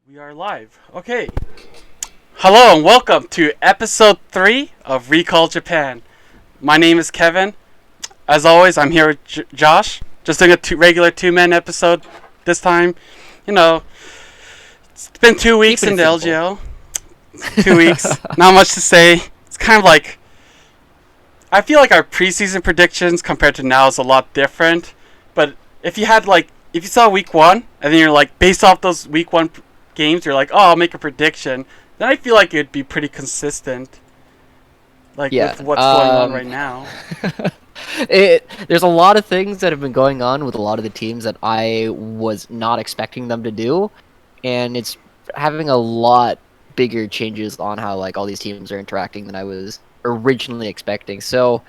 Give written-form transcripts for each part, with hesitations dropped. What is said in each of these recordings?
We are live. Okay. Hello and welcome to episode 3 of Recall Japan. My name is Kevin. As always, I'm here with Josh. Just doing a regular two-man episode this time. You know, it's been 2 weeks Keep in it the simple. LGL. 2 weeks. Not much to say. It's kind of like... I feel like our preseason predictions compared to now is a lot different. But if you had if you saw week 1, and then you're like, based off those week 1 games, you're like, oh, I'll make a prediction, then I feel like it'd be pretty consistent, Yeah. with what's going on right now. There's a lot of things that have been going on with a lot of the teams that I was not expecting them to do, and it's having a lot bigger changes on how all these teams are interacting than I was originally expecting. So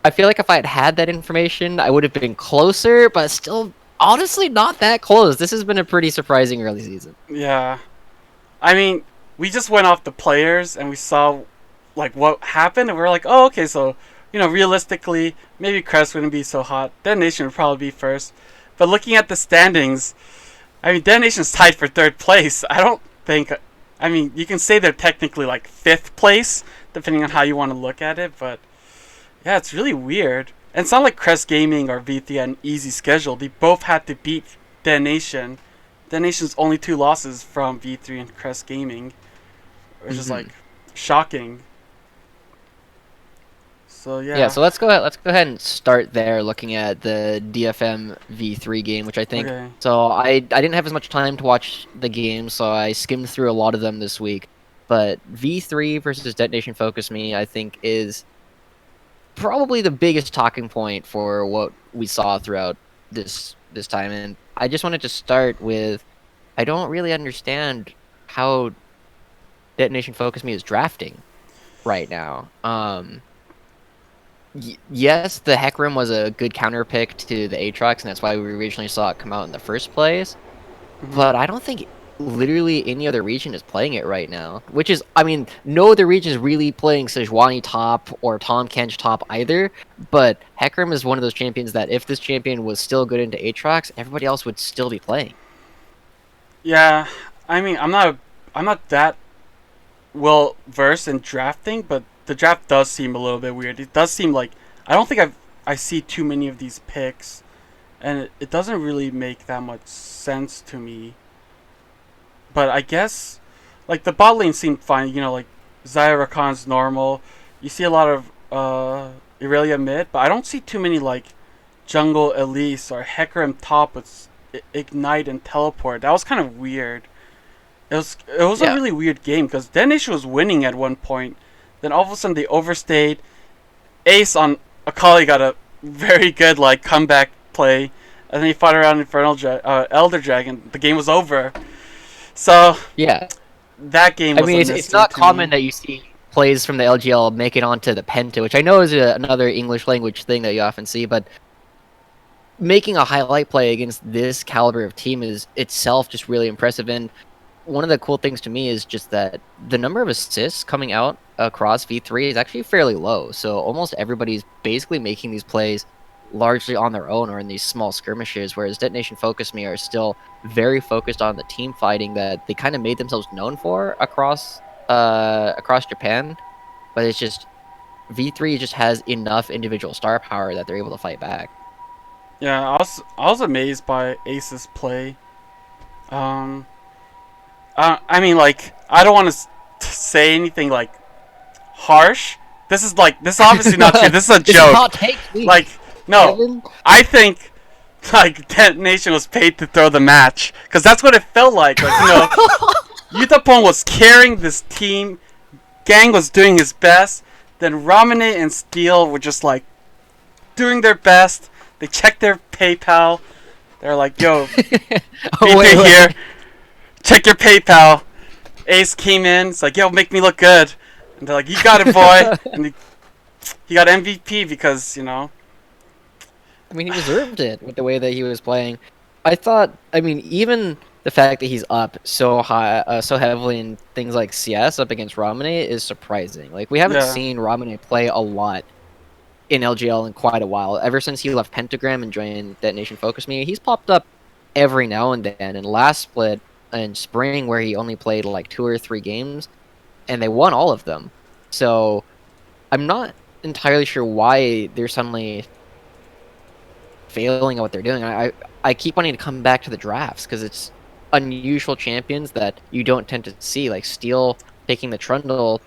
I feel like if I had had that information, I would have been closer, but still honestly not that close. This has been a pretty surprising early season. Yeah. I mean, we just went off the players, and we saw, what happened, and we were like, oh, okay, so, realistically, maybe Crest wouldn't be so hot. Detonation would probably be first. But looking at the standings, I mean, Detonation's tied for 3rd place. I don't think... I mean, you can say they're technically, 5th place, depending on how you want to look at it, but... Yeah, it's really weird. And it's not like Crest Gaming or V3 had an easy schedule. They both had to beat Detonation. Detonation's only 2 losses from V3 and Crest Gaming, which is shocking. So yeah. Yeah, so let's go ahead. Let's go ahead and start there, looking at the DFM V3 game, which I think. Okay. So I didn't have as much time to watch the game, so I skimmed through a lot of them this week. But V3 versus Detonation Focus Me, I think, is probably the biggest talking point for what we saw throughout this time. And I just wanted to start with, I don't really understand how Detonation Focus Me is drafting right now. Yes, the Heck Room was a good counter pick to the Aatrox, and that's why we originally saw it come out in the first place. But I don't think literally any other region is playing it right now. Which is, I mean, no other region is really playing Sejuani top or Tom Kench top either. But Heck Room is one of those champions that if this champion was still good into Aatrox, everybody else would still be playing. Yeah, I mean, I'm not that well versed in drafting, but the draft does seem a little bit weird. It does seem like I don't think I see too many of these picks, and it doesn't really make that much sense to me. But I guess the bot lane seemed fine. Zaya Rakan's normal. You see a lot of Irelia mid, but I don't see too many jungle Elise or Hecarim top with ignite and teleport. That was kind of weird. It was a really weird game because Detonation was winning at one point. Then all of a sudden they overstayed. Ace on Akali got a very good comeback play, and then he fought around Elder Dragon. The game was over. So Yeah. that game was I mean, it's not common that you see plays from the LGL make it onto the Penta, which I know is another English language thing that you often see, but making a highlight play against this caliber of team is itself just really impressive. And one of the cool things to me is just that the number of assists coming out across V3 is actually fairly low. So almost everybody's basically making these plays largely on their own or in these small skirmishes, whereas Detonation Focus Me are still very focused on the team fighting that they kind of made themselves known for across Japan. But it's just V3 just has enough individual star power that they're able to fight back. Yeah, I was amazed by Ace's play. I mean, I don't want to say anything harsh. This is obviously not true. This is a This joke. is not take me, No, Kevin. I think Detonation was paid to throw the match because that's what it felt like. Yutapon was carrying this team. Gang was doing his best. Then Ramune and Steel were just doing their best. They checked their PayPal. They're like, "Yo, wait. here. Check your PayPal." Ace came in. It's like, "Yo, make me look good." And they're like, "You got it, boy." And he got MVP because I mean, he deserved it with the way that he was playing. I mean, even the fact that he's up so high, so heavily in things like CS up against Ramune is surprising. We haven't seen Ramune play a lot in LGL in quite a while. Ever since he left Pentagram and joined Detonation Focus Me, he's popped up every now and then. And last split, in spring where he only played like 2 or 3 games, and they won all of them. So I'm not entirely sure why they're suddenly failing at what they're doing. I keep wanting to come back to the drafts because it's unusual champions that you don't tend to see, like Steel taking the Trundle.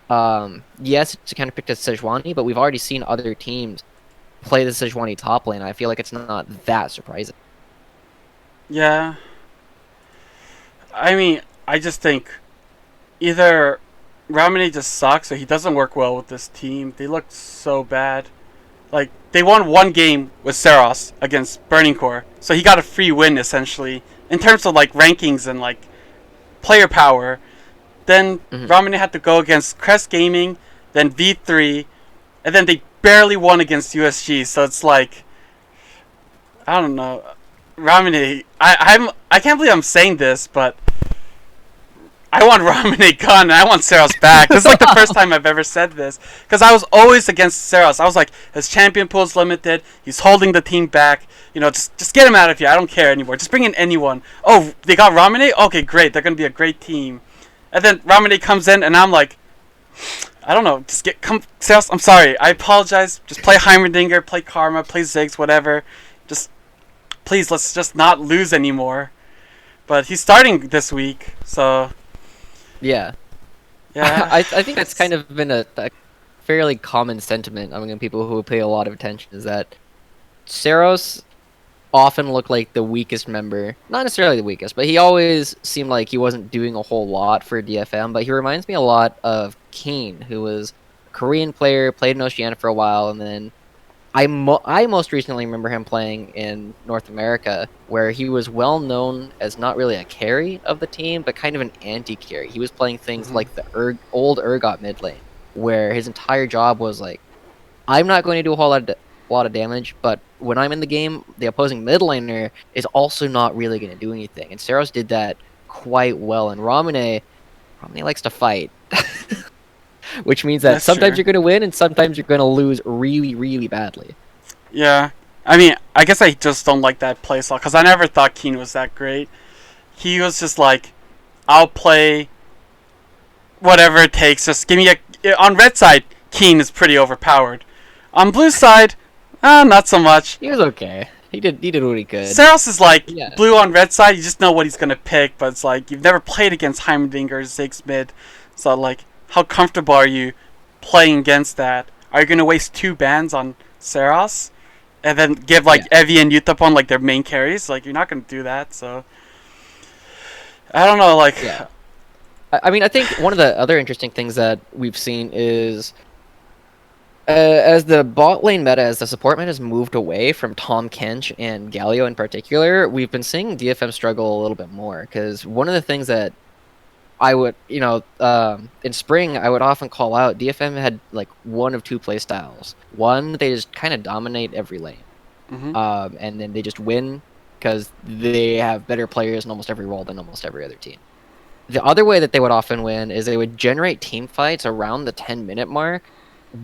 Yes, it's kind of picked as Sejuani, but we've already seen other teams play the Sejuani top lane. I feel like it's not that surprising. Yeah. I mean, I just think either Ramine just sucks or he doesn't work well with this team. They look so bad. Like, they won one game with Saros against Burning Core, so he got a free win, essentially, in terms of, like, rankings and, like, player power. Then Ramine had to go against Crest Gaming, then V3, and then they barely won against USG, so it's like, I don't know. Ramine, I can't believe I'm saying this, but I want Ramine gone and I want Saros back. This is like the first time I've ever said this. Because I was always against Saros. I was like, his champion pool is limited. He's holding the team back. You know, just get him out of here. I don't care anymore. Just bring in anyone. Oh, they got Ramine? Okay, great. They're going to be a great team. And then Ramine comes in and I'm like, I don't know. Come, Saros, I'm sorry. I apologize. Just play Heimerdinger, play Karma, play Ziggs, whatever. Just, please, let's just not lose anymore. But he's starting this week, so... Yeah. Yeah. I think that's kind of been a fairly common sentiment among people who pay a lot of attention, is that Saros often looked like the weakest member. Not necessarily the weakest, but he always seemed like he wasn't doing a whole lot for DFM, but he reminds me a lot of Keen, who was a Korean player, played in Oceania for a while, and then I most recently remember him playing in North America, where he was well known as not really a carry of the team, but kind of an anti-carry. He was playing things like the old Urgot mid lane, where his entire job was like, I'm not going to do a whole lot of damage, but when I'm in the game, the opposing mid laner is also not really going to do anything. And Saros did that quite well, and Ramune likes to fight. Which means that sometimes you're going to win and sometimes you're going to lose really, really badly. Yeah. I mean, I guess I just don't like that playstyle because I never thought Keen was that great. He was just like, I'll play whatever it takes. Just give me a... On red side, Keen is pretty overpowered. On blue side, not so much. He was okay. He did what he could. Saros is like, blue on red side, you just know what he's going to pick, but it's like, you've never played against Heimerdinger or Ziggs mid, so like... How comfortable are you playing against that? Are you going to waste 2 bans on Saros? And then give, like, Evie and Yutapon, like, their main carries? Like, you're not going to do that, so... I don't know, like... Yeah. I mean, I think one of the other interesting things that we've seen is... as the bot lane meta, as the support meta has moved away from Tahm Kench and Galio in particular, we've been seeing DFM struggle a little bit more. Because one of the things that I would, in spring, I would often call out DFM had like one of 2 play styles. One, they just kind of dominate every lane, and then they just win because they have better players in almost every role than almost every other team. The other way that they would often win is they would generate team fights around the 10-minute mark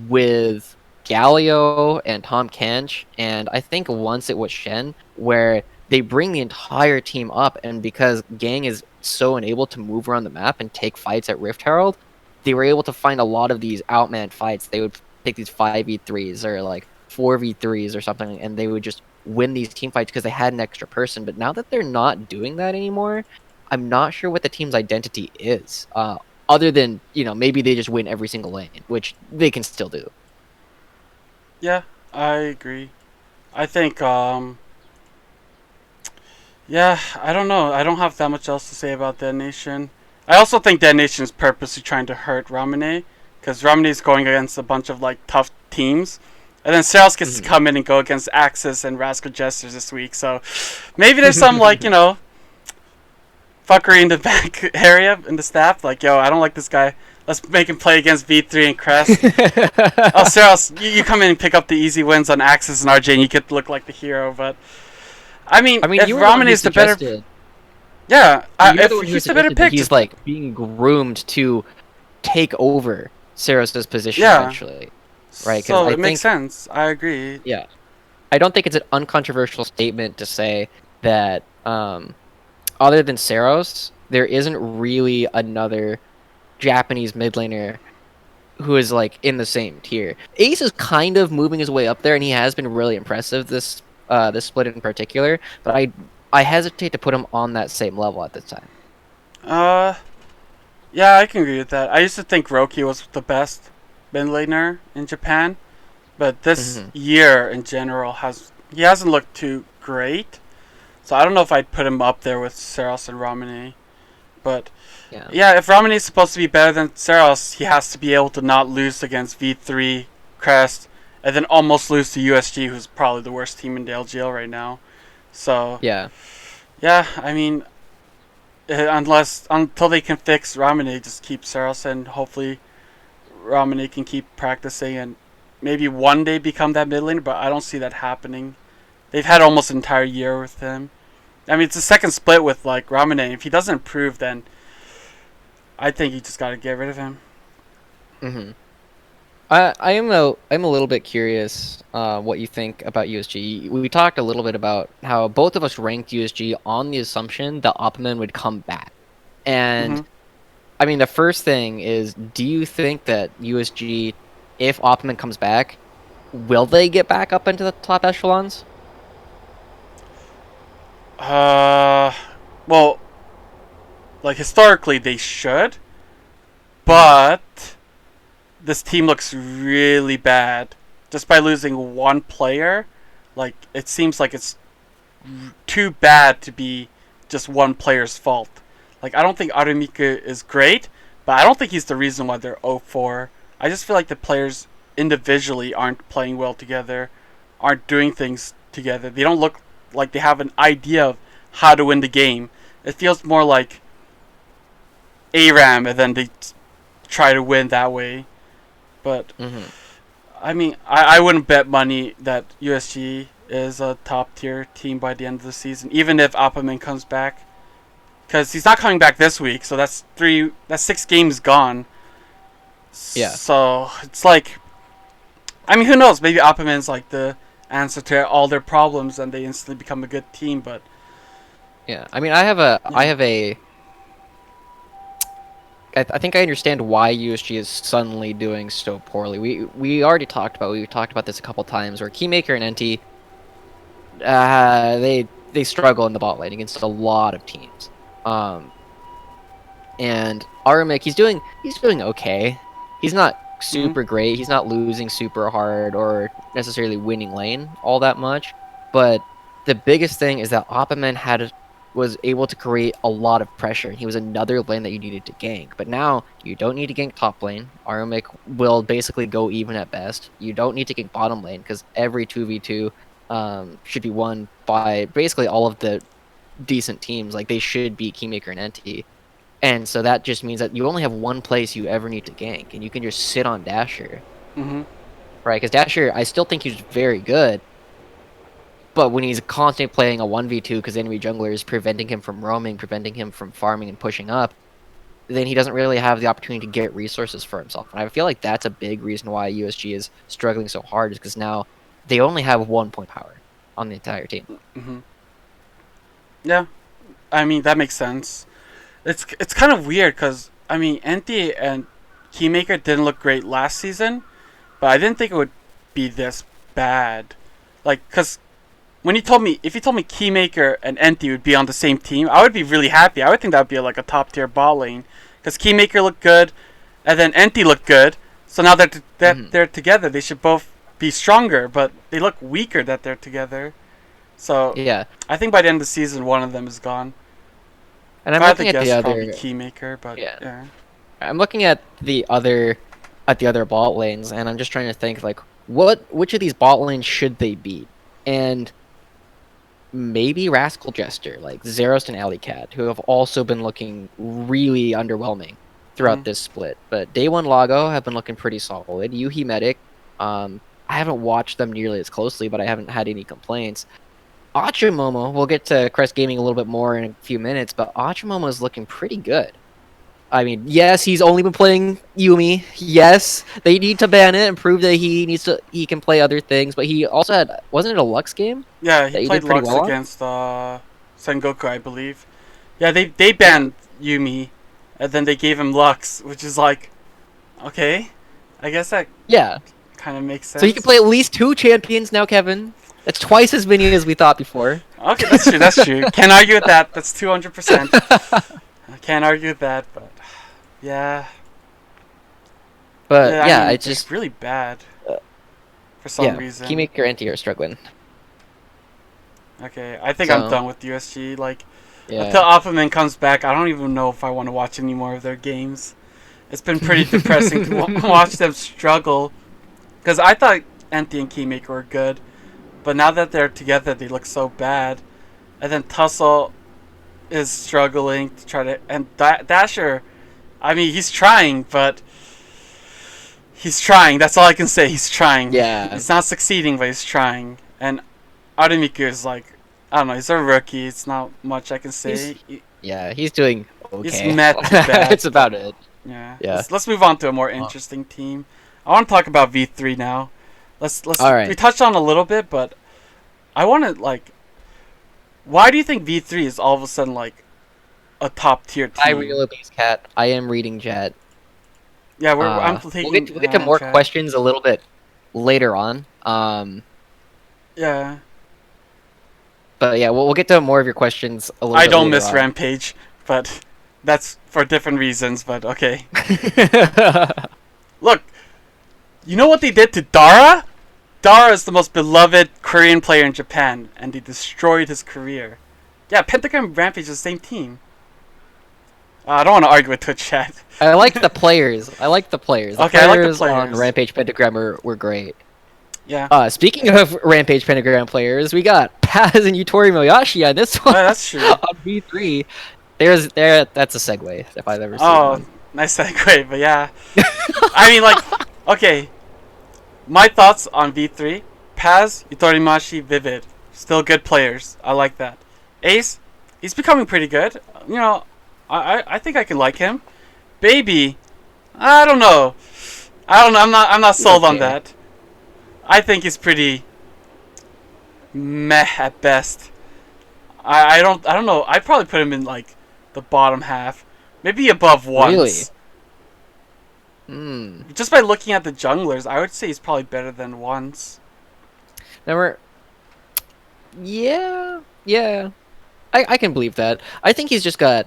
with Galio and Tahm Kench, and I think once it was Shen, where they bring the entire team up, and because Gang is so unable to move around the map and take fights at Rift Herald, they were able to find a lot of these outmanned fights. They would pick these 5v3s or like 4v3s or something, and they would just win these team fights because they had an extra person. But now that they're not doing that anymore, I'm not sure what the team's identity is. Other than, maybe they just win every single lane, which they can still do. Yeah, I agree. I think, yeah, I don't know. I don't have that much else to say about Dead Nation. I also think Dead Nation is purposely trying to hurt Ramine, because Ramine is going against a bunch of like tough teams, and then Saros gets to come in and go against Axis and Rascal Jesters this week. So maybe there's some like fuckery in the back area in the staff. Like, yo, I don't like this guy. Let's make him play against V3 and Crest. Oh, Saros, you come in and pick up the easy wins on Axis and RJ, and you get to look like the hero, but. I mean, if Ramine is the better... Yeah, if he's the better pick... He's, like, being groomed to take over Saros' position eventually. Right? So it makes sense. I agree. Yeah. I don't think it's an uncontroversial statement to say that other than Saros, there isn't really another Japanese mid laner who is like in the same tier. Ace is kind of moving his way up there, and he has been really impressive this split in particular. But I hesitate to put him on that same level at this time. Uh, yeah, I can agree with that. I used to think Roki was the best mid laner in Japan, but this Hmm. year in general he hasn't looked too great. So I don't know if I'd put him up there with Saros and Ramune. But Yeah. yeah, if Ramune is supposed to be better than Saros, he has to be able to not lose against V3, Crest, and then almost lose to USG, who's probably the worst team in the LGL right now. So Yeah. yeah, I mean, until they can fix Ramune, just keep Saros, and hopefully Ramune can keep practicing and maybe one day become that mid laner. But I don't see that happening. They've had almost an entire year with him. I mean, it's a second split with like Ramune. If he doesn't improve, then I think you just got to get rid of him. Hmm. I'm a little bit curious what you think about USG. We talked a little bit about how both of us ranked USG on the assumption that Opperman would come back. And Hmm. I mean, the first thing is, do you think that USG, if Opperman comes back, will they get back up into the top echelons? Uh, well, like historically they should, Hmm. but this team looks really bad just by losing one player. Like it seems like it's too bad to be just one player's fault. Like I don't think Arumika is great, but I don't think he's the reason why they're 0-4. I just feel like the players individually aren't playing well together, aren't doing things together. They don't look like they have an idea of how to win the game. It feels more like ARAM and then they try to win that way. But Hmm. I mean, I wouldn't bet money that USG is a top tier team by the end of the season, even if Opperman comes back, because he's not coming back this week. So that's 6 games gone. Yeah. So it's like, I mean, who knows? Maybe Opperman's like the answer to all their problems, and they instantly become a good team. But Yeah. I mean, I yeah, have a I think I understand why USG is suddenly doing so poorly. We talked about this a couple times where Keymaker and NT they struggle in the bot lane against a lot of teams. Um and Aramik he's doing okay. He's not mm-hmm. super great. He's not losing super hard or necessarily winning lane all that much. But the biggest thing is that Opperman was able to create a lot of pressure. He was another lane that you needed to gank. But now you don't need to gank top lane. Aramik will basically go even at best. You don't need to gank bottom lane because every 2v2 should be won by basically all of the decent teams. Like they should beat Keymaker and NT. And so that just means that you only have one place you ever need to gank, and you can just sit on Dasher, Mm-hmm. right? Because Dasher, I still think he's very good, but when he's constantly playing a 1v2 because enemy jungler is preventing him from roaming, preventing him from farming and pushing up, then he doesn't really have the opportunity to get resources for himself. And I feel like that's a big reason why USG is struggling so hard, is because now they only have 1 point power on the entire team. Mm-hmm. Yeah, I mean that makes sense. It's kind of weird because I mean NT and Keymaker didn't look great last season, but I didn't think it would be this bad. Like, cause if you told me Keymaker and NT would be on the same team, I would be really happy. I would think that would be like a top tier ball lane, cause Keymaker looked good, and then NT looked good. So now that Hmm. they're together, they should both be stronger. But they look weaker that they're together. So Yeah, I think by the end of the season, one of them is gone. and If I'm I had to looking at guess, the probably other. Keymaker. But Yeah, yeah. I'm looking at the other bot lanes, and I'm just trying to think like which of these bot lanes should they beat? And maybe Rascal Jester, like Zeros and Alley Cat, who have also been looking really underwhelming Mm-hmm. throughout this split. But Day One Lago have been looking pretty solid. Yuhi Medic, I haven't watched them nearly as closely, but I haven't had any complaints. Achumomo, we'll get to Crest Gaming a little bit more in a few minutes, but Achumomo is looking pretty good. I mean, yes, he's only been playing Yumi. Yes, they need to ban it and prove that he can play other things. But he also wasn't it a Lux game Yeah, he that he played did pretty Lux well on? against Sengoku, I believe. Yeah, they banned Yumi, and then they gave him Lux, which is like, okay, I guess that Yeah. kind of makes So he can sense. play at least 2 champions now, Kevin. That's twice as many as we thought before. Okay, that's true. That's true. Can't argue with that. That's 200%. I can't argue with that, but yeah, But yeah. I yeah, mean, it's they're just really bad uh, for some yeah, reason. Keymaker and T are struggling. Okay, I think I'm So done with USG. Like until yeah. Alphaman comes back, I don't even know if I want to watch any more of their games. It's been pretty depressing to watch them struggle. Because I thought Anti and Keymaker were good, but now that they're together, they look so bad. And then Tussle is struggling to try to, and Dasher. I mean, he's trying, but he's trying. That's all I can say. He's trying. Yeah. He's not succeeding, but he's trying. And Aramiku is like, I don't know. He's a rookie. It's not much I can He's say. he's doing He's okay. met to bad, It's but about it. yeah. Yeah. Let's move on to a more interesting team. I want to talk about V3 now. Let's All we right. touched on a little bit, but I want to like. Why do you think V3 is all of a sudden like a top tier I team? real obese cat. I am reading chat. Yeah, I'm We'll taking get to more chat. questions a little bit later on. Yeah, But yeah, we'll get to more of your questions a little I bit don't later miss on. Rampage, but that's for different reasons. But okay, look, you know what they did to Dara? Dara is the most beloved Korean player in Japan, and they destroyed his career. Yeah, Pentagram and Rampage is the same team. I don't want to argue with Twitch chat. I like the players. I like the players. The Okay, I like the players on players. Rampage Pentagram were great. Yeah, Speaking of Rampage Pentagram players, we got Paz and Yutori Moyashi on this oh, one that's true. on V3. That's a segue if I've ever seen Oh, one. nice segue, but yeah. I mean, like, okay. My thoughts on V3: Paz, Itorimashi, Vivid, still good players. I like that. Ace, he's becoming pretty good. You know, I think I can like him. Baby, I don't know. I don't know. I'm not He's sold on okay. that. I think he's pretty meh at best. I don't know. I'd probably put him in like the bottom half, maybe above Really? once. Hmm. Just by looking at the junglers, I would say he's probably better than once. Now we're yeah, yeah. I can believe that. I think he's just got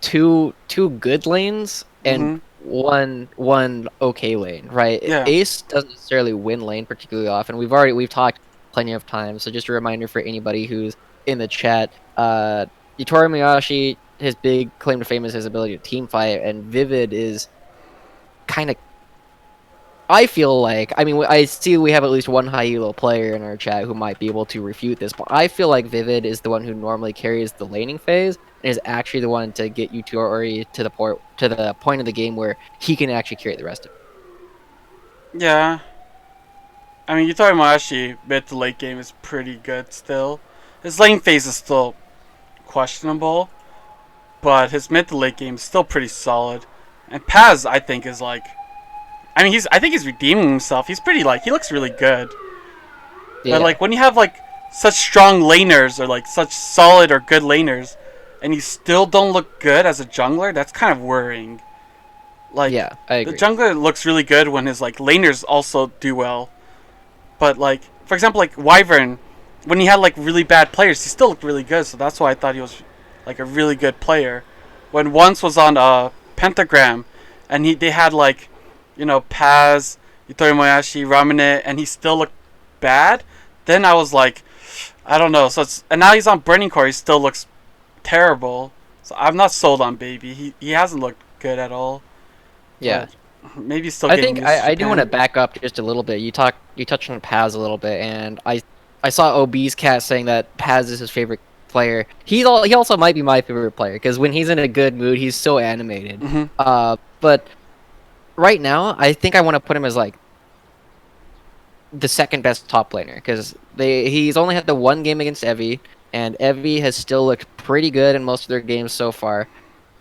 two good lanes and Mhm. one okay lane, right? Yeah. Ace doesn't necessarily win lane particularly often. We've talked plenty of times, so just a reminder for anybody who's in the chat. Yutori Miyashi, his big claim to fame is his ability to team fight, and Vivid is kind of. I feel like, I mean, I see we have at least one high elo player in our chat who might be able to refute this, but I feel like Vivid is the one who normally carries the laning phase and is actually the one to get Yutori to the point of the game where he can actually carry the rest of Yeah. I mean, Yutari Maashi mid to late game is pretty good still. His lane phase is still questionable, but his mid to late game is still pretty solid. And Paz, I think, is like, I mean, I think he's redeeming himself. He's pretty like, he looks really good. it. But Yeah, like when you have like such strong laners or like such solid or good laners, and you still don't look good as a jungler, that's kind of worrying. Like yeah, I the agree. jungler looks really good when his like laners also do well. But like for example like Wyvern, when he had like really bad players, he still looked really good. So that's why I thought he was like a really good player. When once was on Pentagram, and they had like, you know, Paz, Yutori Moyashi, Ramune, and he still looked bad. Then I was like, I don't know. And now he's on Burning Core. He still looks terrible. So I'm not sold on Baby. He hasn't looked good at all. Yeah. But maybe he's still I getting think used to I do want to Japan. back up just a little bit. You touched on Paz a little bit, and I saw Obese Cat saying that Paz is his favorite player. He also might be my favorite player because when he's in a good mood, he's so animated. Hmm. But right now, I think I want to put him as like the second best top laner because he's only had the one game against Evie, and Evie has still looked pretty good in most of their games so far.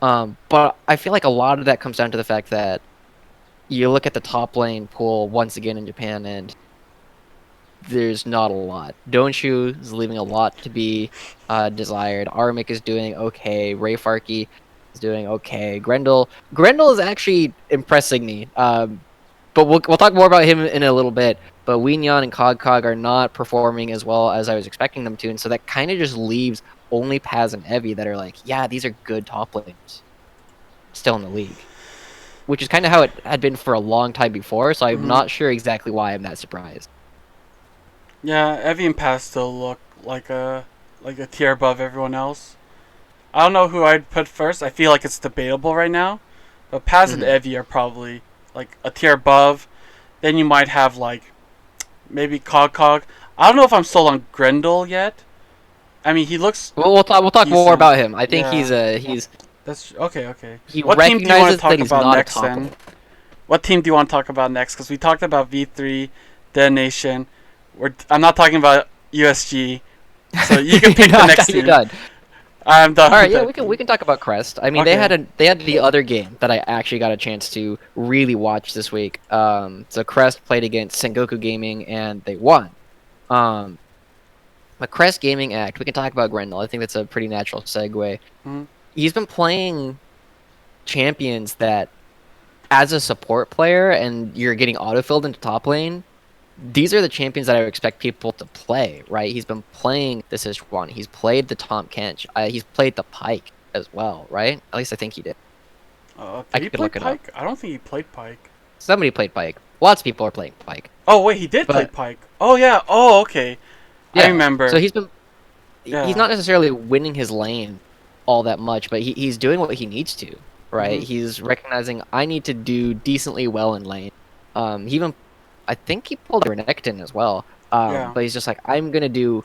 But I feel like a lot of that comes down to the fact that you look at the top lane pool once again in Japan, and there's not a lot. Donshu is leaving a lot to be desired. Armik is doing okay. Ray Farkey is doing okay. Grendel is actually impressing me. But we'll talk more about him in a little bit. But Weenyan and Cog are not performing as well as I was expecting them to, and so that kind of just leaves only Paz and Evie that are like, yeah, these are good top laners still in the league, which is kind of how it had been for a long time before. So I'm Hmm. not sure exactly why I'm that surprised. Yeah, Evie and Paz still look like a tier above everyone else. I don't know who I'd put first. I feel like it's debatable right now, but Paz and Hmm. Evie are probably like a tier above. Then you might have like maybe Cog. I don't know if I'm sold on Grendel yet. I mean, he looks Well, we'll talk more decent. about him. I think Yeah, he's that's okay. Okay. he What team do you want to recognizes that talk he's about not a next top then? laner. What team do you want to talk about next? Because we talked about V3, Nation. I'm not talking about USG. So you can You pick know, the I next thought you're team. done. I'm done All with right, yeah, that we team. can talk about Crest. I mean, Okay. they had the other game that I actually got a chance to really watch this week. So Crest played against Sengoku Gaming and they won. Um, the Crest Gaming Act. We can talk about Grendel. I think that's a pretty natural segue. Mhm. He's been playing champions that, as a support player, and you're getting autofilled into top lane. These are the champions that I would expect people to play, right? He's been playing the Sichuan. He's played the Tom Kench. He's played the Pike as well, right? At least I think he did. I Did he could play look it up. Pike? I don't think he played Pike. Somebody played Pike. Lots of people are playing Pike. Oh wait, he did play But Pike. Oh yeah. Oh okay. I yeah, so remember. he's Yeah. not necessarily winning his lane all that much, but he's doing what he needs to, right? Mhm. He's recognizing I need to do decently well in lane. He even I think he pulled Renekton as well. Yeah. But he's just like I'm gonna do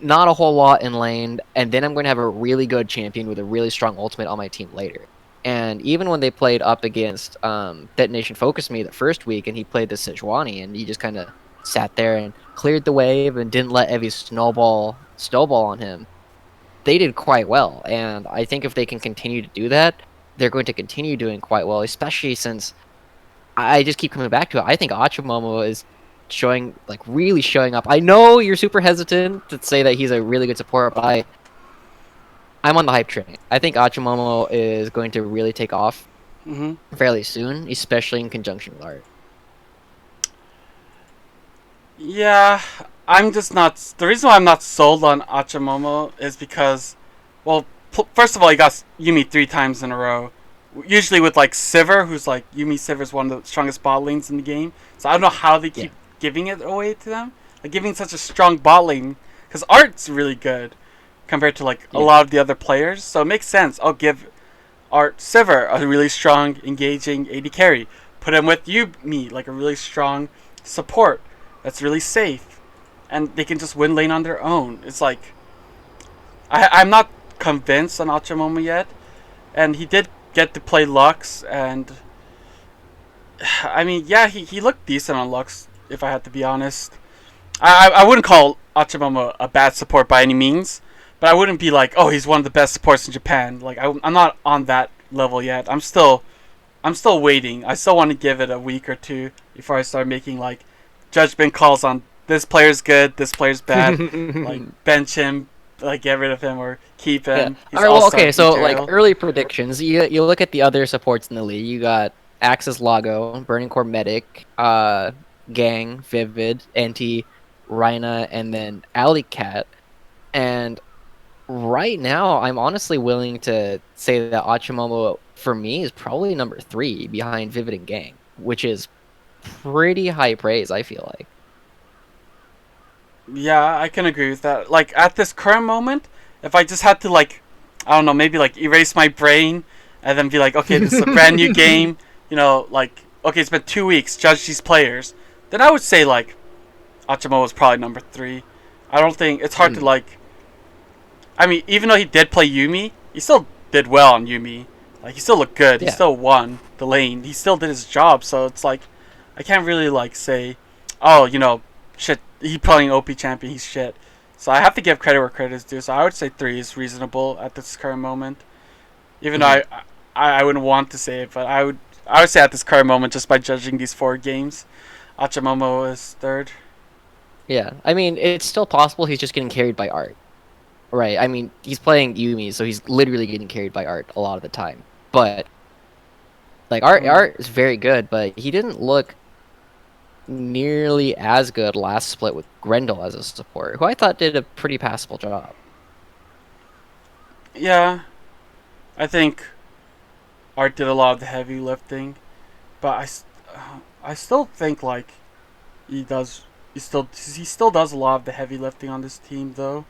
not a whole lot in lane, and then I'm going to have a really good champion with a really strong ultimate on my team later. And even when they played up against Detonation Focus Me the first week, and he played the Sejuani, and he just kind of sat there and cleared the wave and didn't let Evie snowball on him. They did quite well, and I think if they can continue to do that, they're going to continue doing quite well. Especially since I just keep coming back to it. I think Achumomo is really showing up. I know you're super hesitant to say that he's a really good support, but I'm on the hype train. I think Achumomo is going to really take off Mhm. fairly soon, especially in conjunction with Art. Yeah. I'm just not. The reason why I'm not sold on Achamomo is because, well, first of all, he got Yumi 3 times in a row. Usually with like Sivir, who's like Yumi Sivir's one of the strongest bot lanes in the game. So I don't know how they Yeah, keep giving it away to them, like giving such a strong bot lane, because Art's really good compared to like a yeah. lot of the other players. So it makes sense. I'll give Art Sivir a really strong, engaging AD carry. Put him with Yumi, like a really strong support that's really safe, and they can just win lane on their own. It's like I'm not convinced on Achamomo yet, and he did get to play Lux, and I mean, yeah, he looked decent on Lux, if I had to be honest. I wouldn't call Achamomo a bad support by any means, but I wouldn't be like, oh, he's one of the best supports in Japan. Like I'm not on that level yet. I'm still waiting. I still want to give it a week or two before I start making like judgment calls on this player's good, this player's bad. Like bench him, like get rid of him or keep Yeah. him. All He's right. all Well, star okay. So like material. early predictions, you look at the other supports in the league. You got Axis Lago, Burning Core Medic, Gang, Vivid, Anti, Rhina, and then Alley Cat. And right now, I'm honestly willing to say that Achumomo for me is probably number three behind Vivid and Gang, which is pretty high praise. I feel like. Yeah, I can agree with that. Like at this current moment, if I just had to like, I don't know, maybe like erase my brain and then be like, okay, this is a brand new game. You know, like okay, it's been 2 weeks. Judge these players. Then I would say like Achimo was probably number three. I don't think it's hard to Hmm. like. I mean, even though he did play Yumi, he still did well on Yumi. Like he still looked good. He Yeah. still won the lane. He still did his job. So it's like, I can't really like say, oh, shit. He playing OP champion. He's shit. So I have to give credit where credit is due. So I would say three is reasonable at this current moment. Even though Hmm. I wouldn't want to say it, but I would say at this current moment, just by judging these 4 games, Achamomo is third. Yeah, I mean, it's still possible he's just getting carried by art, right? I mean, he's playing Yumi, so he's literally getting carried by art a lot of the time. But like Mm. art is very good, but he didn't look nearly as good last split with Grendel as a support, who I thought did a pretty passable job. Yeah, I think Art did a lot of the heavy lifting, but I still think like he does. He still does a lot of the heavy lifting on this team, though.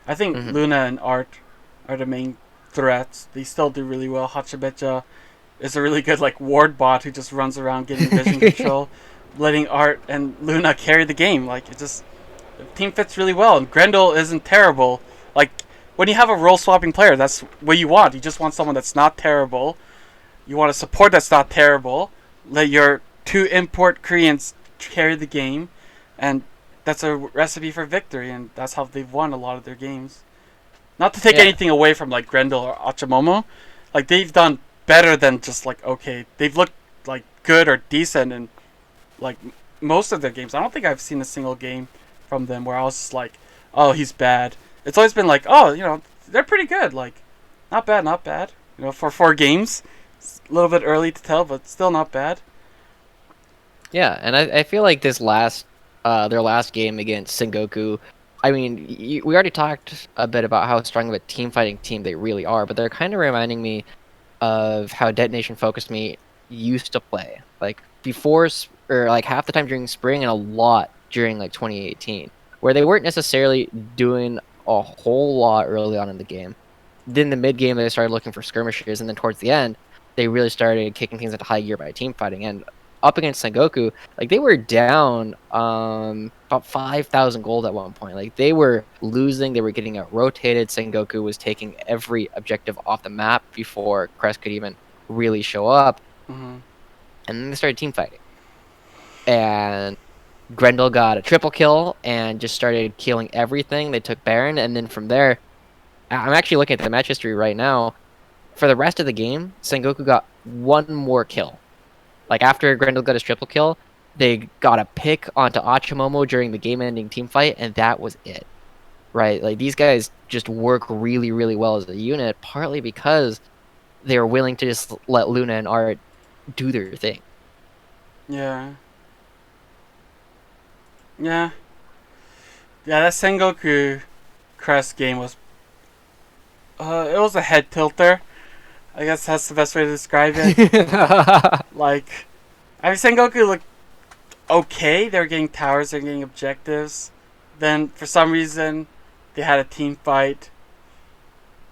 I think Hmm. Luna and Art are the main threats. They still do really well. Hachibecha is a really good like ward bot who just runs around getting vision control, letting Art and Luna carry the game. Like it just the team fits really well, and Grendel isn't terrible. Like when you have a role swapping player, that's what you want. You just want someone that's not terrible. You want a support that's not terrible. Let your two import Koreans carry the game, and that's a recipe for victory, and that's how they've won a lot of their games. Not to take Yeah, anything away from like Grendel or Achamomo, like they've done better than just like okay. They've looked like good or decent in like most of their games. I don't think I've seen a single game from them where I was just like, oh, he's bad. It's always been like, oh, they're pretty good. Like, not bad, not bad. For 4 games, it's a little bit early to tell, but still not bad. yeah, and I feel like their last game against Sengoku. I mean, we already talked a bit about how strong of a team fighting team they really are, but they're kind of reminding me of how Detonation Focused Me used to play. Like or like half the time during spring and a lot during like 2018, where they weren't necessarily doing a whole lot early on in the game. Then the mid game they started looking for skirmishes, and then towards the end they really started kicking things into high gear by team fighting. And up against Sengoku, like they were down about 5,000 gold at one point. Like they were losing, they were getting out rotated. Sengoku was taking every objective off the map before Crest could even really show up. Hmm. And then they started team fighting. And Grendel got a triple kill and just started killing everything. They took Baron, and then from there, I'm actually looking at the match history right now. For the rest of the game, Sengoku got one more kill. Like after Grendel got his triple kill, they got a pick onto Achimomo during the game-ending team fight, and that was it. Right? Like these guys just work really, really well as a unit, partly because they are willing to just let Luna and Art do their thing. Yeah. Yeah. Yeah, that Sengoku Crest game was. It was a head tilter. I guess that's the best way to describe it. Like, I mean, Sengoku looked okay. They were getting towers, they were getting objectives. Then, for some reason, they had a team fight,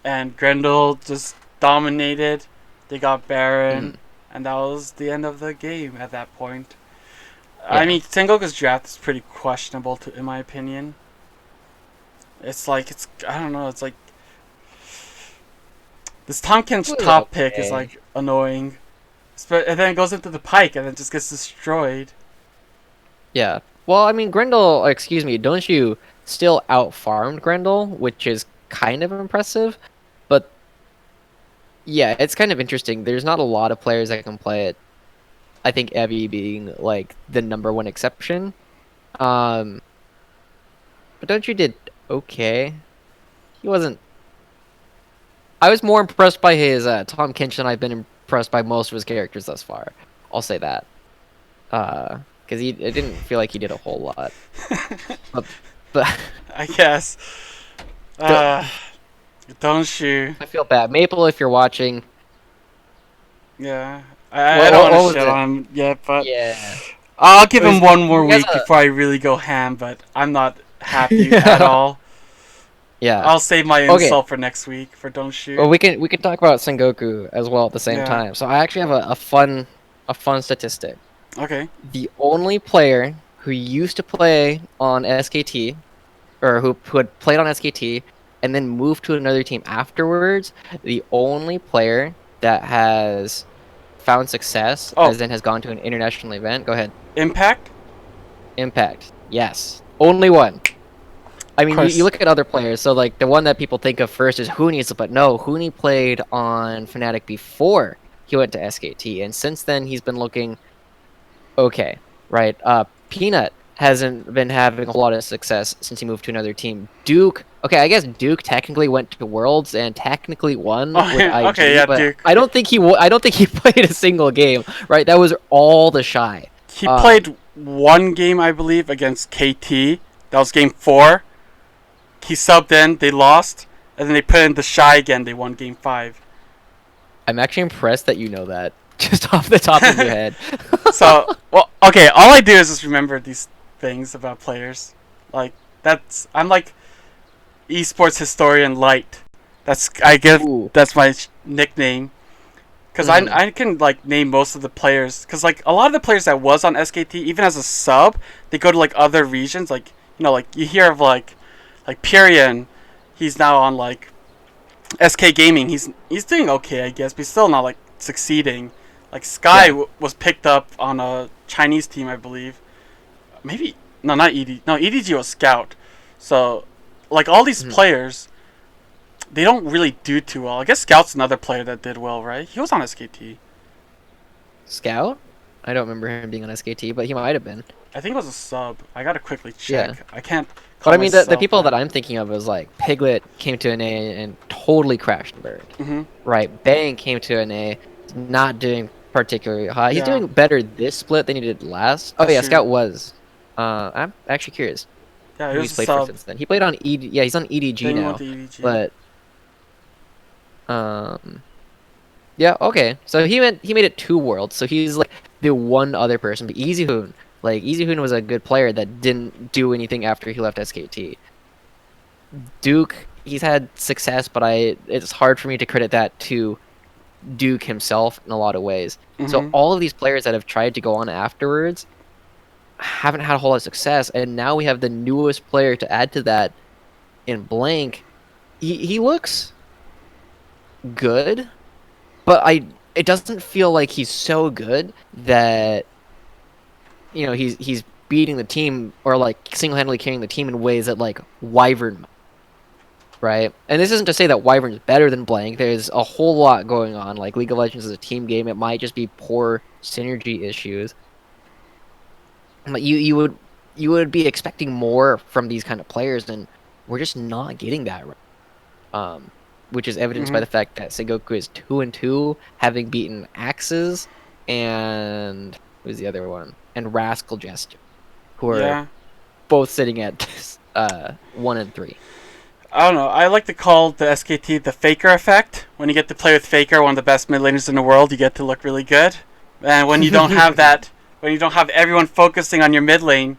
and Grendel just dominated. They got Mm, Baron, and that was the end of the game at that point. I yeah. mean, Sengoku's draft is pretty questionable, in my opinion. I don't know. It's like this It Tompkins was top pick is okay. like annoying, and then it goes into the Pike and then just gets destroyed. Yeah. Well, I mean, Grendel, excuse me, don't you still outfarmed Grendel, which is kind of impressive. But yeah, it's kind of interesting. There's not a lot of players that can play it. I think Evie being like the number one exception. Um, but don't you did okay? He wasn't. I was more impressed by his Tom Kinch than I've been impressed by most of his characters thus far. I'll say that. Because I didn't feel like he did a whole lot. But, but I guess. don't, Uh, don't you? I feel bad. Maple, if you're watching, Yeah. I don't want to what was shit it? on him yet, but Yeah, I'll give it him was. one more He has week before I really go ham. But I'm not happy at a all. yeah. I'll save my Okay. insult for next week for don't shoot. Well, we can talk about Sengoku as well at the same Yeah. time. So I actually have a fun statistic. Okay. The only player who used to play on SKT, or who had played on SKT and then moved to another team afterwards, the only player that has found success, Oh, as in has gone to an international event. Go ahead. Impact. Impact. Yes. Only one. I Of mean, you course. look at other players. So, like, the one that people think of first is Hooney, but no, Hooney played on Fnatic before he went to SKT. And since then, he's been looking okay, right? Peanut hasn't been having a whole lot of success since he moved to another team. Duke, okay, I guess Duke technically went to Worlds and technically won Oh, with yeah, okay, IG, yeah, but Duke. I don't think he played a single game. Right, that was all the shy. He Um, played one game, I believe, against KT. That was game 4. He subbed in, they lost, and then they put in the shy again. They won game 5. I'm actually impressed that you know that just off the top of your head. So, well, okay. All I do is just remember these things about players. Like I'm like esports historian light. Ooh. That's my nickname. Cause Mhm. I can like name most of the players. Cause like a lot of the players that was on SKT, even as a sub, they go to like other regions. Like like you hear of like Pyrian, he's now on like SK Gaming. He's doing okay, I guess, but he's still not like succeeding. Like Sky Yeah. was picked up on a Chinese team, I believe. Maybe no, not ED. No, EDG was Scout. So, like all these Mhm. players, they don't really do too well. I guess Scout's another player that did well, right? He was on SKT. Scout? I don't remember him being on SKT, but he might have been. I think it was a sub. I gotta quickly Yeah. check. I can't But call I mean, the myself people that. that I'm thinking of is like Piglet came to an A and totally crashed and burned. Mhm. Right. Bang came to an A, not doing particularly hot. He's Yeah, doing better this split than he did last. Oh that's yeah, true. Scout was. I'm actually curious Yeah, it who was he's a played for sub. since then. He played on ED. Yeah, he's on EDG Then he went now. to EDG. But um, yeah, okay. So he made it 2 worlds. So he's like the one other person. But Easy Hoon, like Easy Hoon was a good player that didn't do anything after he left SKT. Duke, he's had success, but it's hard for me to credit that to Duke himself in a lot of ways. So Mhm. all of these players that have tried to go on afterwards haven't had a whole lot of success, and now we have the newest player to add to that in Blank. He looks good, but I it doesn't feel like he's so good that he's beating the team or like single-handedly carrying the team in ways that like Wyvern, right? And this isn't to say that Wyvern's better than Blank. There's a whole lot going on. Like League of Legends is a team game. It might just be poor synergy issues. But you would be expecting more from these kind of players, and we're just not getting that right. Which is evidenced by Mhm. the fact that Sengoku is 2-2, having beaten Axes and who's the other one? And Rascal Jester, who are Yeah. both sitting at 1-3. I don't know. I like to call the SKT the Faker effect. When you get to play with Faker, one of the best mid laners in the world, you get to look really good. And when you don't have that, when you don't have everyone focusing on your mid lane,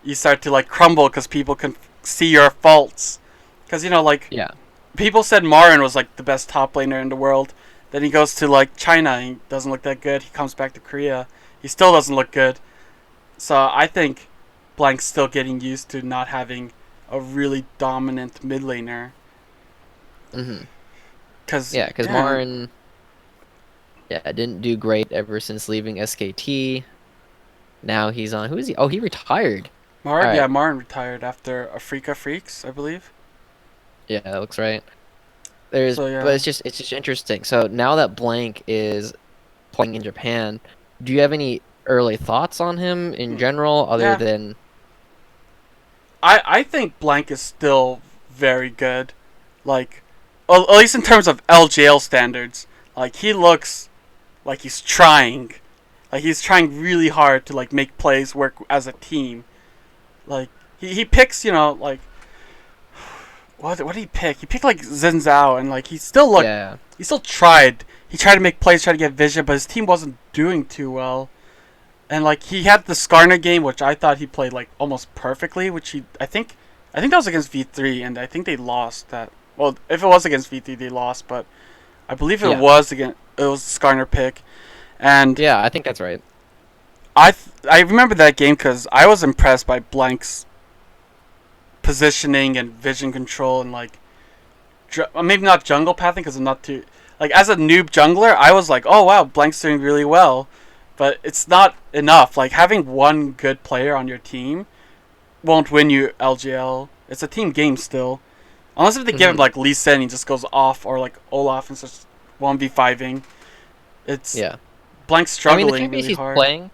you start to like crumble because people can see your faults. Because like Yeah. people said Marin was like the best top laner in the world. Then he goes to like China, and he doesn't look that good. He comes back to Korea, he still doesn't look good. So I think Blank's still getting used to not having a really dominant mid laner. hmm Cause Yeah, because yeah, Marin, yeah, didn't do great ever since leaving SKT. Now he's on. Who is he? Oh, he retired. All right. Marin retired after Afrika Freaks, I believe. Yeah, that looks right. So But yeah, it's just interesting. So now that Blank is playing in Japan, do you have any early thoughts on him in hmm, general, other yeah. than I think Blank is still very good. Like, at least in terms of LGL standards. Like he looks like he's trying. Like he's trying really hard to like make plays work as a team. Like he picks like what did he pick? He picked like Zenzao, and like yeah, he still tried. He tried to make plays, tried to get vision, but his team wasn't doing too well. And like he had the Skarner game, which I thought he played like almost perfectly, which I think that was against V3, and I think they lost that. Well, if it was against V3, they lost, but I believe yeah, it was Skarner pick, and yeah? I think that's right. I remember that game because I was impressed by Blank's positioning and vision control and like maybe not jungle pathing because I'm not too like as a noob jungler I was like, oh wow, Blank's doing really well, but it's not enough. Like having one good player on your team won't win you LGL. It's a team game still, unless if they give him hmm like Lee Sin, he just goes off, or like Olaf and starts 1v5ing. It's Yeah. Blank's I mean, the struggling champions really he's hard. playing,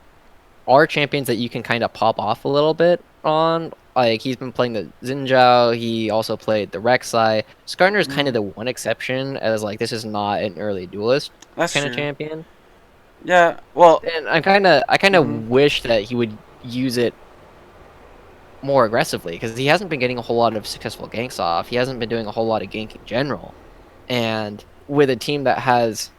are champions that you can kind of pop off a little bit on. Like he's been playing the Xinjiao, he also played the Rek'Sai. Skarner is kind of Mm, the one exception, as like this is not an early duelist that's kind of true. champion. Yeah. Well. And I kind of Hmm. wish that he would use it more aggressively because he hasn't been getting a whole lot of successful ganks off. He hasn't been doing a whole lot of ganking in general. And with a team that has,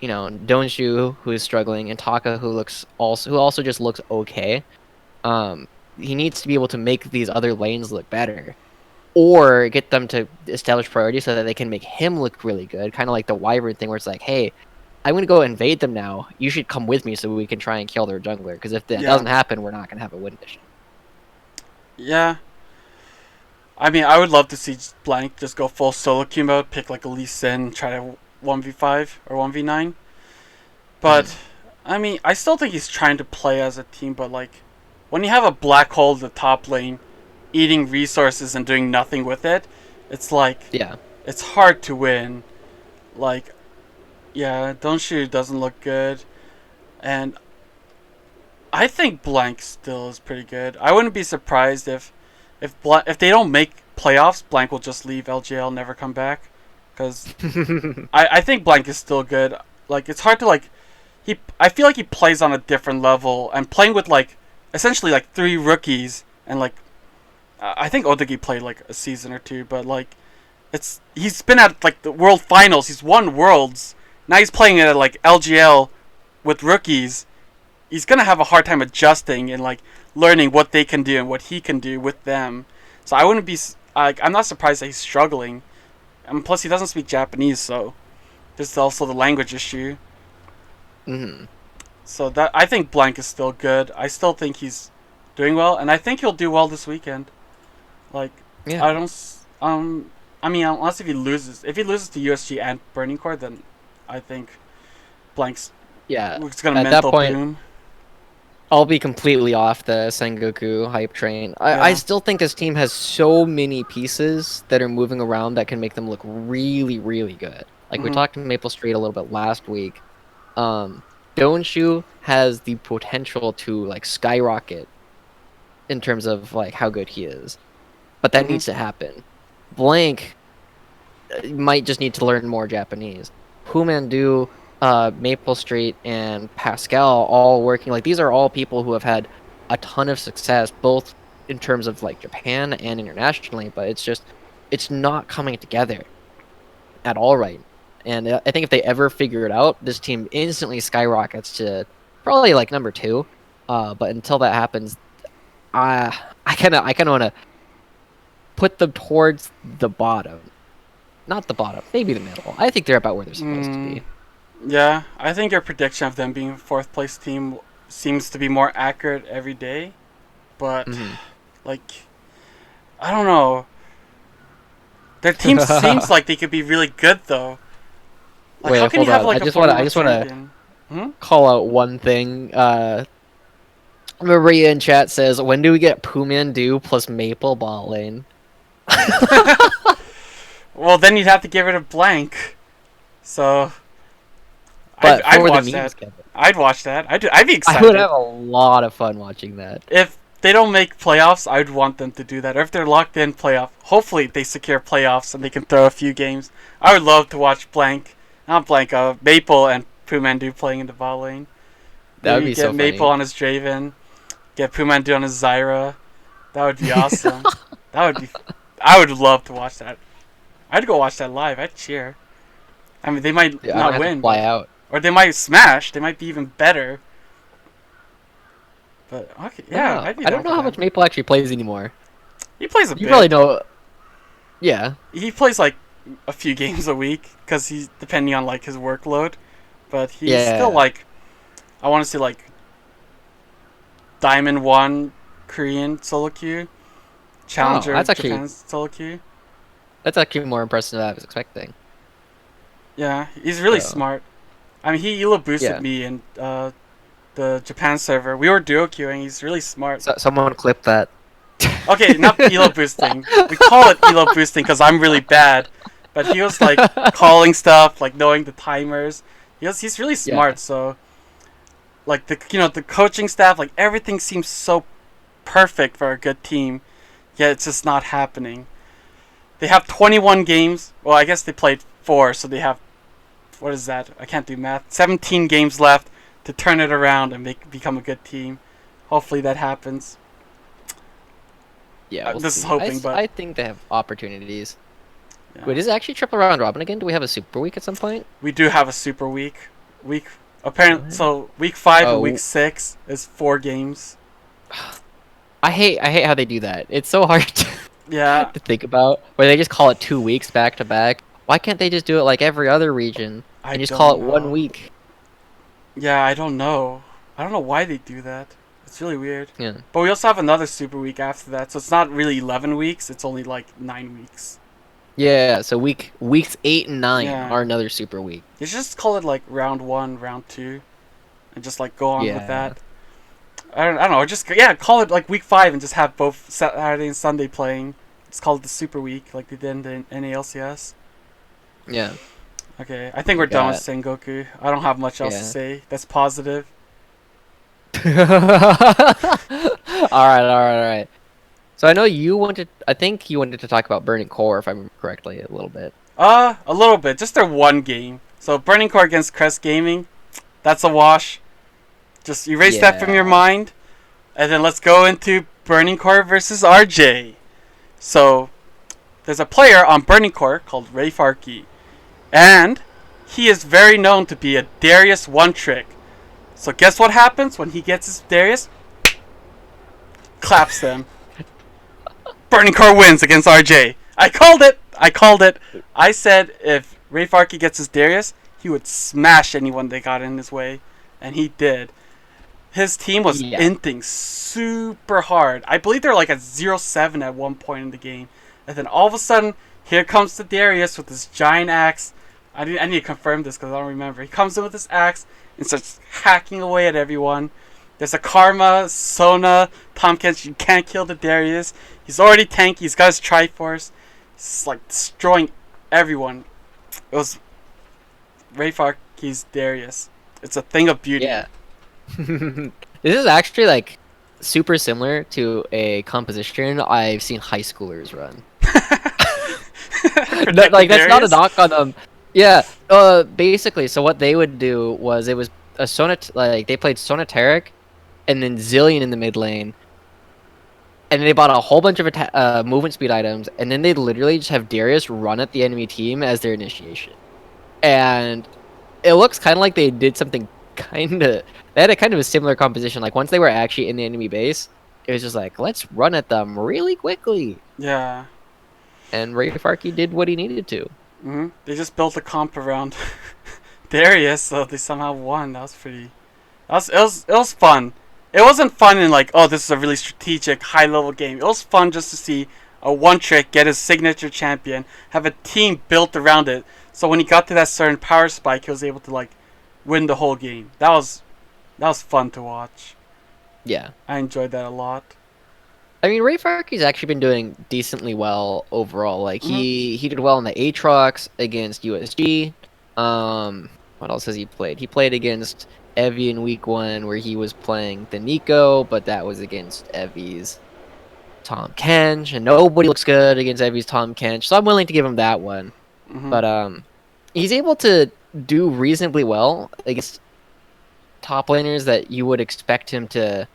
Donshu who is struggling and Taka who also just looks okay, um, he needs to be able to make these other lanes look better or get them to establish priority so that they can make him look really good. Kind of like the Wyvern thing where it's like, hey, I'm going to go invade them now. You should come with me so we can try and kill their jungler. Because if that Yeah. doesn't happen, we're not going to have a win condition. Yeah. I mean, I would love to see Blank just go full solo queue mode, pick like a Lee Sin, try to 1v5 or 1v9. Mm-hmm. But I mean, I still think he's trying to play as a team. But like, when you have a black hole in the top lane, eating resources and doing nothing with it, it's like Yeah. it's hard to win. Like, yeah, Donshu doesn't look good, and I think Blank still is pretty good. I wouldn't be surprised if they don't make playoffs, Blank will just leave LGL, never come back, because I think Blank is still good. Like it's hard to like I feel like he plays on a different level and playing with like essentially like three rookies and like I think Odagi played like a season or two, but like he's been at like the world finals. He's won worlds. Now he's playing at like LGL with rookies. He's gonna have a hard time adjusting and like learning what they can do and what he can do with them. So I wouldn't be like I'm not surprised that he's struggling. And plus he doesn't speak Japanese, so there's also the language issue. Hmm. So that I think Blank is still good. I still think he's doing well, and I think he'll do well this weekend. Like Yeah. I don't I mean unless if he loses to USG and Burning Core, then I think Blank's Yeah. it's gonna At that mental point, boom. I'll be completely off the Sengoku hype train. I Yeah. still think this team has so many pieces that are moving around that can make them look really, really good. Like we Mhm. talked to Maple Street a little bit last week. Um, Donshu has the potential to like skyrocket in terms of like how good he is, but that Mhm. needs to happen. Blank might just need to learn more Japanese. Humandu, Maple Street, and Pascal all working. Like these are all people who have had a ton of success, both in terms of like Japan and internationally. But it's not coming together at all right. And I think if they ever figure it out, this team instantly skyrockets to probably like number two. But until that happens, I kind of want to put them towards the bottom. Not the bottom, maybe the middle. I think they're about where they're supposed to Mm, be. yeah, I think your prediction of them being a fourth place team seems to be more accurate every day. But Hmm. like, I don't know. Their team seems like they could be really good though. Like, how Wait, can you hold have on. like I a just want to. I formula just want to champion? Hmm? call out one thing. Maria in chat says, "When do we get Pumandu plus Maple bot lane?" Well, then you'd have to get rid of Blank. So But I'd for the watch that. memes, Kevin, I'd watch that. I'd be I would excited. have a lot of fun watching that. If they don't make playoffs, I'd want them to do that. Or if they're locked in playoff, hopefully they secure playoffs and they can throw a few games. I would love to watch Maple and Pumandu playing in the ball lane. That would Maybe be get so Maple funny. on his Draven, get Pumandu on his Zyra. That would be awesome. That would be. I would love to watch that. I'd go watch that live. I'd cheer. I mean, they might Yeah, I might not have to win, fly but out. or they might smash. They might be even better. But okay, I don't yeah, know. I'd be I down don't know for how that. much Maple actually plays anymore. He plays a You probably bit. know. Yeah. He plays like a few games a week because he's depending on like his workload. But he's still Yeah. like I want to say like Diamond One Korean solo queue, Oh, Challenger Japan solo queue. that's actually more impressive than I was expecting. Yeah, he's really So smart. I mean, he elo boosted yeah. me in the Japan server. We were duo queuing. He's really smart. So someone clip that. Okay, not elo boosting. We call it elo boosting because I'm really bad. But he was like calling stuff, like knowing the timers. He's really Yeah. smart. So Like the coaching staff, like everything seems so perfect for a good team, yet it's just not happening. They have 21 games. Well, I guess they played 4, so they have, what is that? I can't do math. 17 games left to turn it around and become a good team. Hopefully that happens. Yeah, we'll This see. is hoping, but I think they have opportunities. yeah. Wait, is it actually triple round robin again? Do we have a super week at some point? We do have a super week. Apparently, so week 5 and week 6 is 4 games. I hate how they do that. It's so hard Yeah, to think about. Where they just call it 2 weeks back to back. Why can't they just do it like every other region I and just don't call it know. 1 week? Yeah, I don't know. I don't know why they do that. It's really weird. Yeah. But we also have another super week after that, so it's not really 11 weeks. It's only like 9 weeks. Yeah, so weeks 8 and 9 Yeah. are another super week. You should just call it like round 1, round 2, and just like go on with Yeah. that. I don't know. Just call it like week 5 and just have both Saturday and Sunday playing. Just call it the super week like they did in the NALCS. Yeah. Okay, I think we're done with Sengoku. I don't have much else to say. That's positive. All right. So I know I think you wanted to talk about Burning Core, if I remember correctly, a little bit. A little bit. Just their one game. So Burning Core against Crest Gaming, that's a wash. Just erase that from your mind, and then let's go into Burning Core versus RJ. So there's a player on Burning Core called Ray Farkey, and he is very known to be a Darius one-trick. So guess what happens when he gets his Darius? Claps them. Burning Core wins against RJ. I called it. I said if Ray Farkey gets his Darius, he would smash anyone that got in his way, and he did. His team was inting super hard. I believe they're like at 0-7 at one point in the game. And then all of a sudden, here comes the Darius with this giant axe. I need to confirm this because I don't remember. He comes in with this axe and starts hacking away at everyone. There's a Karma, Sona, Tom Kench. You can't kill the Darius. He's already tanky. He's got his Triforce. He's like destroying everyone. It was Ray Farkey's Darius. It's a thing of beauty. Yeah. This is actually like super similar to a composition I've seen high schoolers run. Like that's not a knock on them. Yeah. Basically, so what they would do was it was a like they played Sonateric, and then Zillion in the mid lane, and they bought a whole bunch of movement speed items, and then they'd literally just have Darius run at the enemy team as their initiation, and it looks kind of like they did something they had a kind of a similar composition. Like once they were actually in the enemy base, it was just like, let's run at them really quickly. Yeah. And Ray Farkey did what he needed to. Mm-hmm. They just built a comp around Darius, so they somehow won. That was pretty. It was fun. It wasn't fun in like, oh, this is a really strategic, high level game. It was fun just to see a one trick get his signature champion, have a team built around it. So when he got to that certain power spike, he was able to like win the whole game. That was fun to watch. Yeah, I enjoyed that a lot. I mean, Ray Farkey's actually been doing decently well overall. Like he did well in the Aatrox against USG. What else has he played? He played against Evie in week 1 where he was playing the Nico, but that was against Evie's Tom Kench, and nobody looks good against Evie's Tom Kench, so I'm willing to give him that one. Mm-hmm. But he's able to do reasonably well against top laners that you would expect him to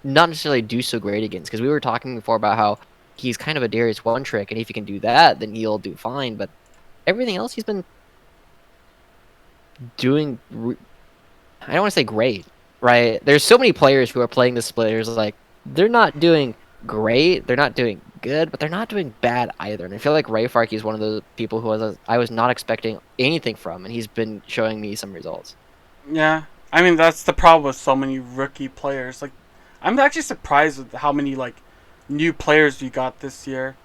not necessarily do so great against, because we were talking before about how he's kind of a Darius one trick, and if he can do that, then he'll do fine. But everything else he's been doing, I don't want to say great, right? There's so many players who are playing this players like they're not doing great, they're not doing good, but they're not doing bad either. And I feel like Ray Farkey is one of those people who I was not expecting anything from, and he's been showing me some results. Yeah, I mean that's the problem with so many rookie players. Like, I'm actually surprised with how many like new players we got this year,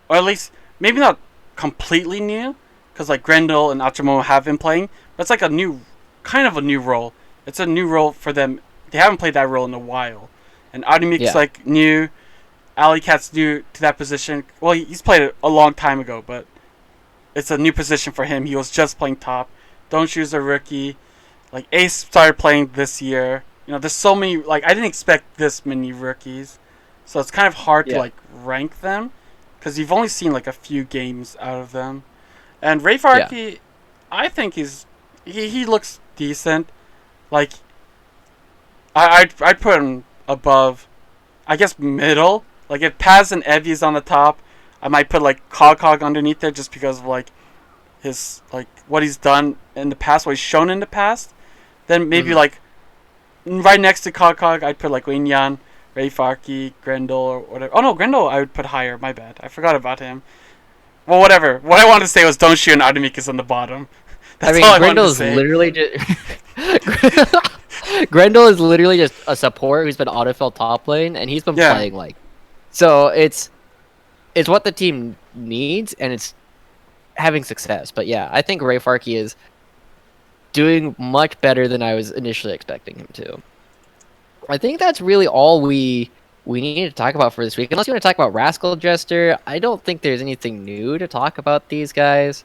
or at least maybe not completely new, because like Grendel and Achomo have been playing, but it's like a new role. It's a new role for them. They haven't played that role in a while, and Ademik's like new. Alleycat's new to that position. Well, he's played it a long time ago, but it's a new position for him. He was just playing top. Donshu's a rookie. Like Ace started playing this year. There's so many. Like I didn't expect this many rookies, so it's kind of hard to Yeah. like rank them because you've only seen like a few games out of them. And Ray Yeah. Farkey, I think he looks decent. Like I'd put him above, I guess middle. Like if Paz and Evie's on the top, I might put like Cog underneath there just because of like his like what he's done in the past, what he's shown in the past. Then maybe Hmm. like right next to Cog, I'd put like Wayne Yan, Ray Farkey, Grendel or whatever. Oh no, Grendel I would put higher. My bad, I forgot about him. Well, whatever. What I wanted to say was don't shoot an Artemicus on the bottom. I That's all mean, I wanted Grendel to is say. literally just Grendel is literally just a support who's been autofill top lane, and he's been Yeah, playing like so. It's what the team needs, and it's having success. But yeah, I think Ray Farkey is doing much better than I was initially expecting him to. I think that's really all we need to talk about for this week. Unless you want to talk about Rascal Jester, I don't think there's anything new to talk about these guys.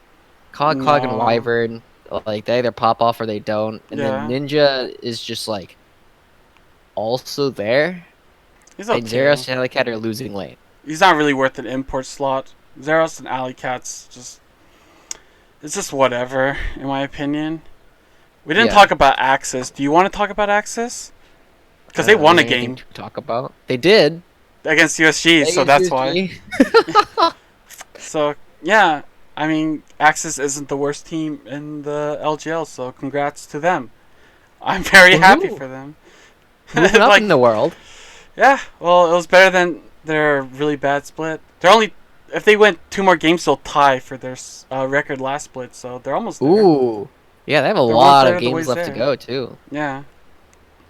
Cog and no, Wyvern, like they either pop off or they don't. And then yeah, Ninja is just like also there. he's And Zeros okay. and Helicat are losing lane. He's not really worth an import slot. Zeros and Alley Cats just it's just whatever in my opinion. We didn't Yeah. talk about Axis. Do you want to talk about Axis? Because they Is won a there anything game to talk about? They did. against USG, so Vegas that's why. USG. So yeah, I mean Axis isn't the worst team in the LGL, so congrats to them. I'm very happy Woohoo. for them. Moving up Like in the world. yeah, well it was better than their really bad split. They're only if they win 2 more games, they'll tie for their record last split, so they're almost there. Ooh. Yeah, they have a They're one lot third of of the games ways left to there. go too. Yeah.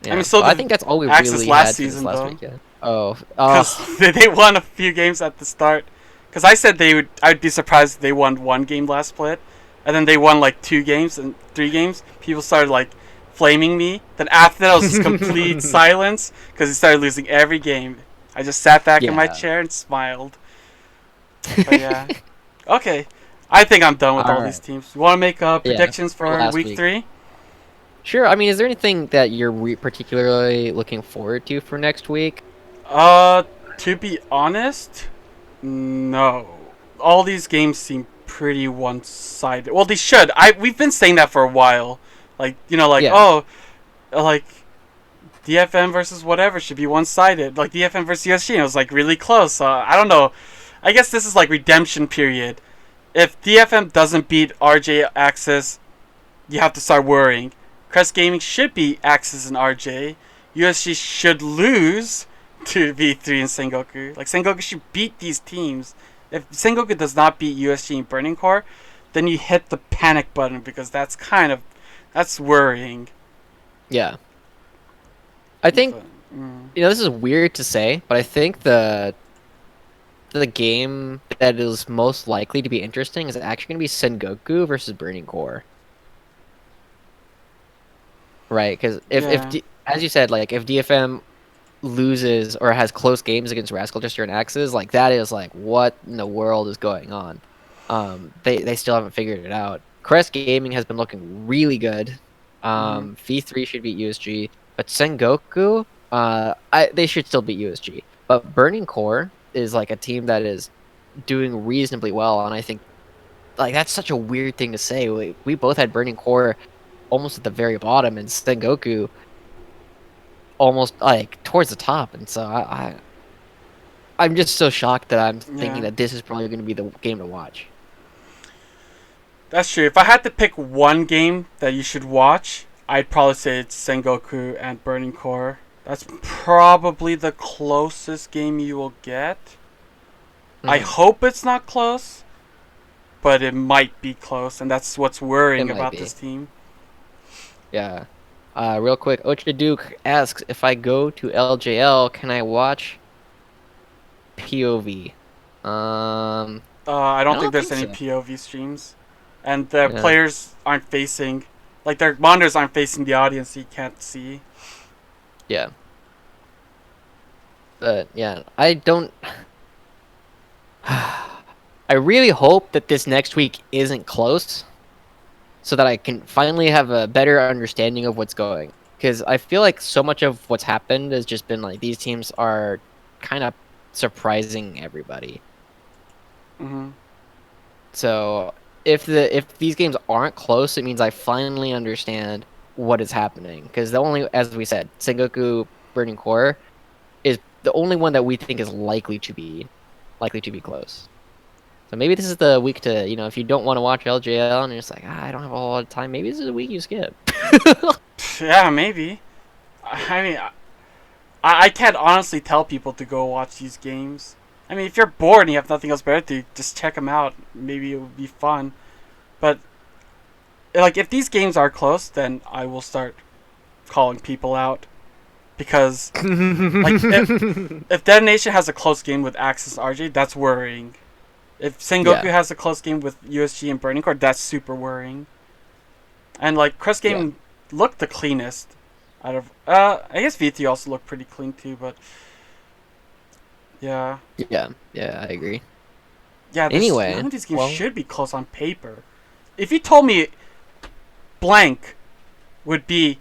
I mean, Yeah. so But I did think that's all we Axis really last had for this season, last though. weekend. Oh. Because Oh. they won a few games at the start. Because I said I'd be surprised if they won 1 game last split. And then they won like 2 games and 3 games. People started like flaming me. Then after that, it was just complete silence. Because they started losing every game. I just sat back in my Yeah. chair and smiled. But yeah. Okay. I think I'm done with All all these right. teams. You want to make Yeah. predictions For for last week week. 3? Sure. I mean, is there anything that you're particularly looking forward to for next week? Uh, to be honest, no. All these games seem pretty one-sided. Well, they should. We've been saying that for a while. Like, like Yeah. oh, like DFM versus whatever should be one-sided. Like DFM versus USG, and it was like really close. I don't know. I guess this is like redemption period. If DFM doesn't beat RJ Axis, you have to start worrying. Crest Gaming should beat Axis and RJ. USG should lose to V3 and Sengoku. Like Sengoku should beat these teams. If Sengoku does not beat USG and Burning Core, then you hit the panic button because that's worrying. Yeah. I think But, this is weird to say, but I think the game that is most likely to be interesting is actually going to be Sengoku versus Burning Core. Right? Because yeah, as you said, like if DFM loses or has close games against Rascal Jester and Axes, like that is like what in the world is going on? They still haven't figured it out. Crest Gaming has been looking really good. mm, V3 should beat USG, but Sengoku, they should still beat USG. But Burning Core is like a team that is doing reasonably well, and I think like that's such a weird thing to say. We both had Burning Core almost at the very bottom, and Sengoku almost like towards the top, and so I'm just so shocked that I'm thinking yeah. that this is probably going to be the game to watch. That's true. If I had to pick one game that you should watch, I'd probably say it's Sengoku and Burning Core. That's probably the closest game you will get. I Mhm. hope it's not close, but it might be close, and that's what's It worrying might about be. this team. Yeah. Real quick, Ocha Duke asks if I go to LJL, can I watch POV? I I don't think don't there's think any so. POV streams, and the Yeah. players aren't facing, like their monitors aren't facing the audience, so you can't see. Yeah. But yeah, I don't. I really hope that this next week isn't close, so that I can finally have a better understanding of what's going. Because I feel like so much of what's happened has just been like these teams are kind of surprising everybody. Hmm. So if these games aren't close, it means I finally understand what is happening. Because the only, as we said, Sengoku Burning Core is the only one that we think is likely to be close. So maybe this is the week to, if you don't want to watch LJL and you're just like, I don't have a whole lot of time, maybe this is a week you skip. Yeah, maybe. I mean, I can't honestly tell people to go watch these games. I mean, if you're bored and you have nothing else better to do, just check them out. Maybe it would be fun. But like, if these games are close, then I will start calling people out because like if Detonation has a close game with Axis RJ, that's worrying. If Sengoku Yeah, has a close game with USG and Burning Core, that's super worrying. And like Crest yeah, Game looked the cleanest out of I guess VT also looked pretty clean too, but yeah. yeah, I agree. Yeah, this none Anyway, of these games well, should be close on paper. If you told me blank would be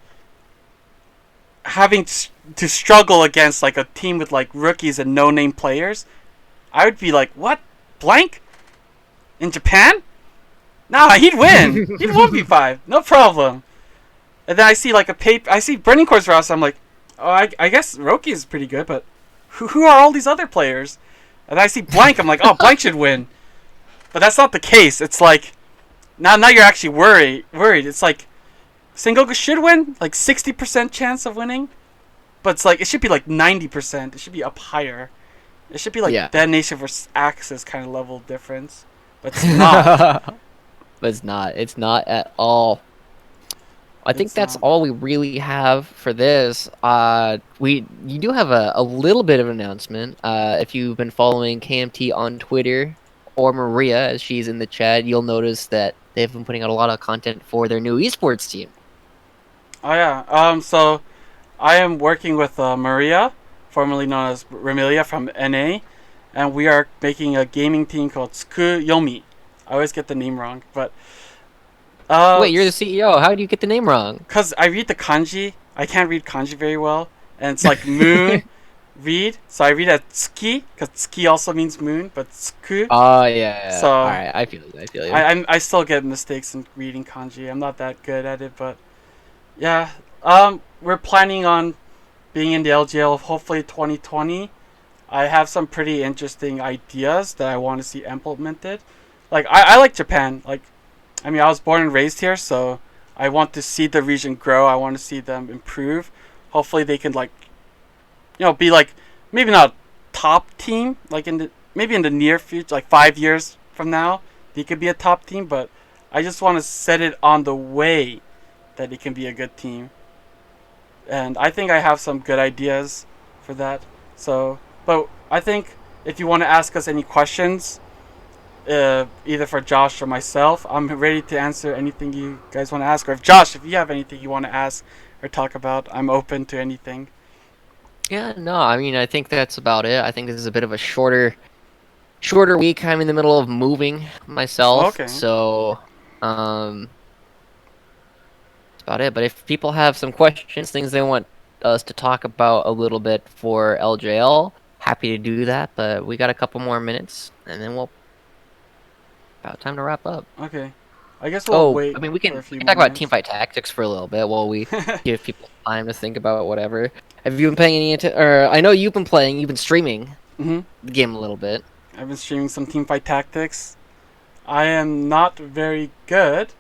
having to struggle against like a team with like rookies and no name players, I would be like, what? Blank? In Japan? Nah, he'd win. He'd 1v5. No problem. And then I see like a paper. I see Burning Core's roster. I'm like, oh, I guess Roki is pretty good, but who are all these other players? And I see Blank. I'm like, oh, Blank should win. But that's not the case. It's like now you're actually worried. It's like Sengoku should win, like 60% chance of winning, but it's like it should be like 90%. It should be up higher. It should be like yeah. Detonation versus Axis kind of level difference, but it's not. But it's not. It's not at all. I think It's that's not. all we really have for this. You do have a little bit of an announcement. If you've been following KMT on Twitter or Maria, as she's in the chat, you'll notice that they've been putting out a lot of content for their new esports team. Oh yeah. So I am working with Maria, formerly known as Remilia from NA, and we are making a gaming team called Tsukuyomi. I always get the name wrong, but Wait, you're the CEO. How do you get the name wrong? cause I read the kanji. I can't read kanji very well, and it's like moon read. So I read it tsuki, cause tsuki also means moon, but tsuku. Oh yeah. All So right, I feel you. I feel you. I still get mistakes in reading kanji. I'm not that good at it, but yeah. We're planning on being in the LGL hopefully 2020. I have some pretty interesting ideas that I want to see implemented. Like I like Japan. Like I mean I was born and raised here, so I want to see the region grow. I want to see them improve. Hopefully they can like be like maybe not top team like maybe in the near future, like 5 years from now, they could be a top team. But I just want to set it on the way that it can be a good team, and I think I have some good ideas for that. So, but I think if you want to ask us any questions, either for Josh or myself, I'm ready to answer anything you guys want to ask. Or if Josh, if you have anything you want to ask or talk about, I'm open to anything. Yeah, no, I mean, I think that's about it. I think this is a bit of a shorter week. I'm in the middle of moving myself, Okay. so that's about it. But if people have some questions, things they want us to talk about a little bit for LJL, happy to do that. But we got a couple more minutes, and then we'll about time to wrap up. Okay. I guess we'll Oh, wait I mean, we for can a we few can more talk about minutes. teamfight tactics for a little bit while we give people time to think about whatever. Have you been paying any attention? Or I know you've been playing. You've been streaming Hmm. the game a little bit. I've been streaming some Teamfight Tactics. I am not very good,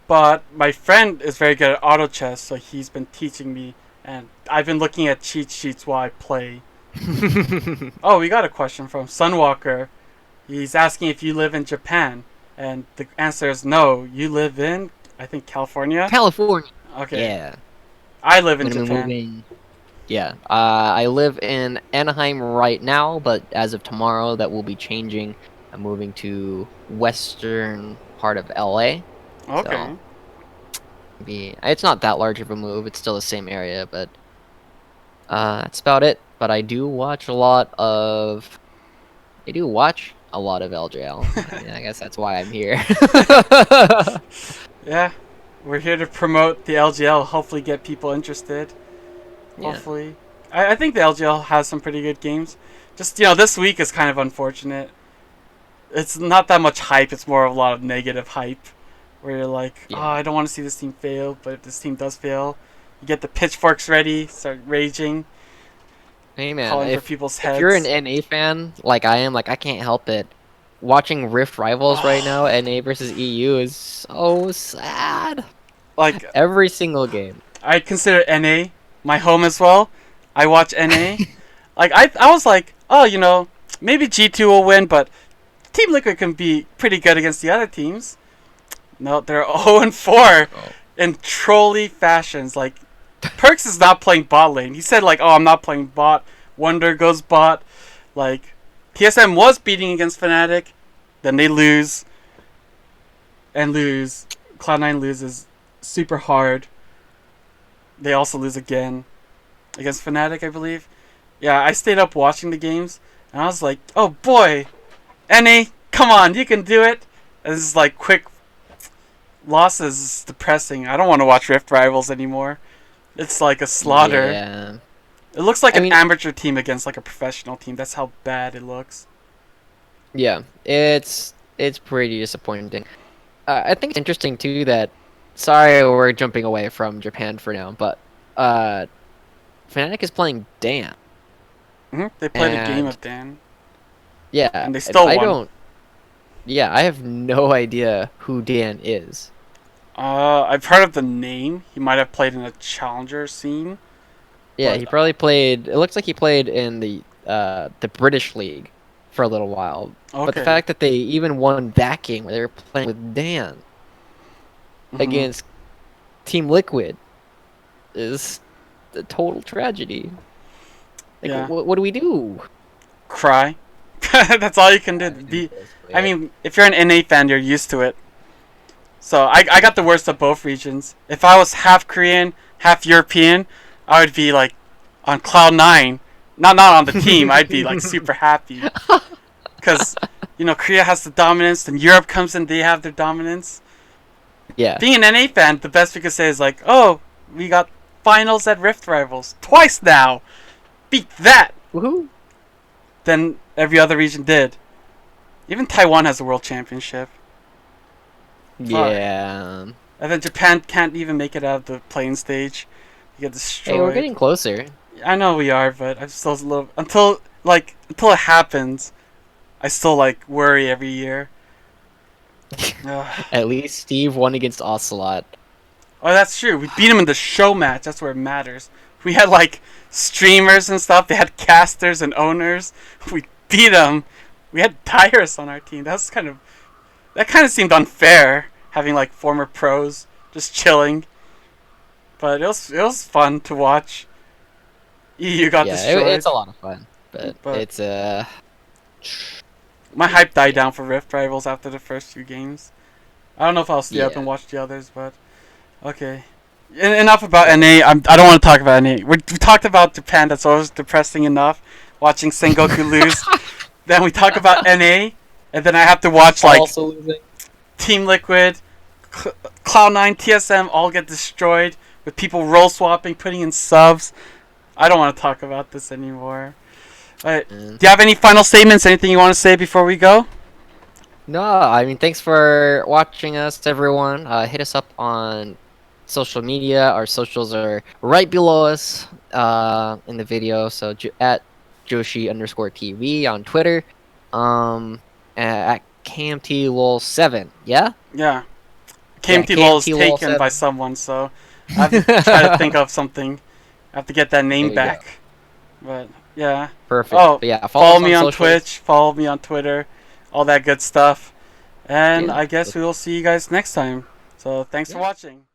but my friend is very good at auto chess, so he's been teaching me, and I've been looking at cheat sheets while I play. Oh, we got a question from Sunwalker. He's asking if you live in Japan, and the answer is no. You live in, I think, California. California. Okay, Yeah, I live I'm in gonna be Japan. moving. Yeah, I live in Anaheim right now, but as of tomorrow, that will be changing. I'm moving to western part of LA, so Okay. it's not that large of a move. It's still the same area, but that's about it. But I do watch a lot of. I do watch a lot of LJL. I mean, I guess that's why I'm here. Yeah, we're here to promote the LGL. Hopefully, get people interested. Yeah. Hopefully, I think the LGL has some pretty good games. Just this week is kind of unfortunate. It's not that much hype. It's more of a lot of negative hype, where you're like, oh, Yeah. I don't want to see this team fail. But if this team does fail, you get the pitchforks ready, start raging, Hey man, calling for people's if you're an heads. NA fan like I am, like I can't help it. Watching Rift Rivals right now, Oh, NA versus EU is so sad. like Every single game. I consider NA my home as well. I watch NA. Like I was like, oh, maybe G2 will win, but Team Liquid can be pretty good against the other teams. No, they're 0 and 4 Oh. in trolley fashions. Like Perks is not playing bot lane. He said like, oh, I'm not playing bot. Wonder goes bot. Like TSM was beating against Fnatic, then they lose and lose. Cloud9 loses super hard. They also lose again against Fnatic, I believe. Yeah, I stayed up watching the games, and I was like, oh boy, NA, come on, you can do it. And this is like quick losses is depressing. I don't want to watch Rift Rivals anymore. It's like a slaughter. Yeah. It looks like I an mean, amateur team against like a professional team. That's how bad it looks. yeah, it's pretty disappointing. I think it's interesting too that sorry we're jumping away from Japan for now, but uh Fnatic is playing Dan. They played a game And of Dan, yeah, and they and still I won. don't yeah, I have no idea who Dan is. I've heard of the name. He might have played in a challenger scene, Yeah, but he probably played. It looks like he played in the British League for a little while. But the okay. fact that they even won that game where they were playing with Dan hmm against Team Liquid is a total tragedy. Like, Yeah. what do we do? Cry. That's all you can do. I mean, I basically, mean, if you're an NA fan, you're used to it. So I got the worst of both regions. If I was half Korean, half European, I would be like on cloud nine. Not on the team. I'd be like super happy because Korea has the dominance, then Europe comes in. They have their dominance. yeah. Being an NA fan, the best we could say is like, oh, we got finals at Rift Rivals twice now. Beat that. Woohoo! Then every other region did. Even Taiwan has a world championship. Fuck. Yeah. And then Japan can't even make it out of the playing stage. You get Hey, we're destroyed. getting closer. I know we are, but I'm still a little until it happens. I still like worry every year. Ugh. At least Steve won against Ocelot. Oh, that's true. We beat him in the show match. That's where it matters. We had like streamers and stuff. They had casters and owners. We beat them. We had Tyrus on our team. That kind of seemed unfair, having like former pros just chilling. But it was fun to watch. EU got Yeah, destroyed, it's a lot of fun, but but it's my hype died yeah. down for Rift Rivals after the first few games. I don't know if I'll stay up Yeah. and watch the others, but okay. Enough about NA. I don't want to talk about NA. We talked about Japan. That's always depressing enough. Watching Sengoku lose. Then we talk about NA, and then I have to watch like Also losing. Team Liquid, Cloud9, TSM all get destroyed with people role swapping, putting in subs. I don't want to talk about this anymore. Do you have any final statements? Anything you want to say before we go? No, I mean, thanks for watching us, everyone. Hit us up on social media. Our socials are right below us in the video. So at Joshi_TV on Twitter. At KMT LOL7. Yeah? Yeah. Yeah, KMT LOL is KMT taken by LOL7. someone, so I have to try to think of something. I have to get that name There you go. back. But yeah. Perfect. Oh, But yeah, follow follow us me on on socials. Twitch, follow me on Twitter, all that good stuff. And Yeah. I guess we will see you guys next time. So thanks for Yeah. watching.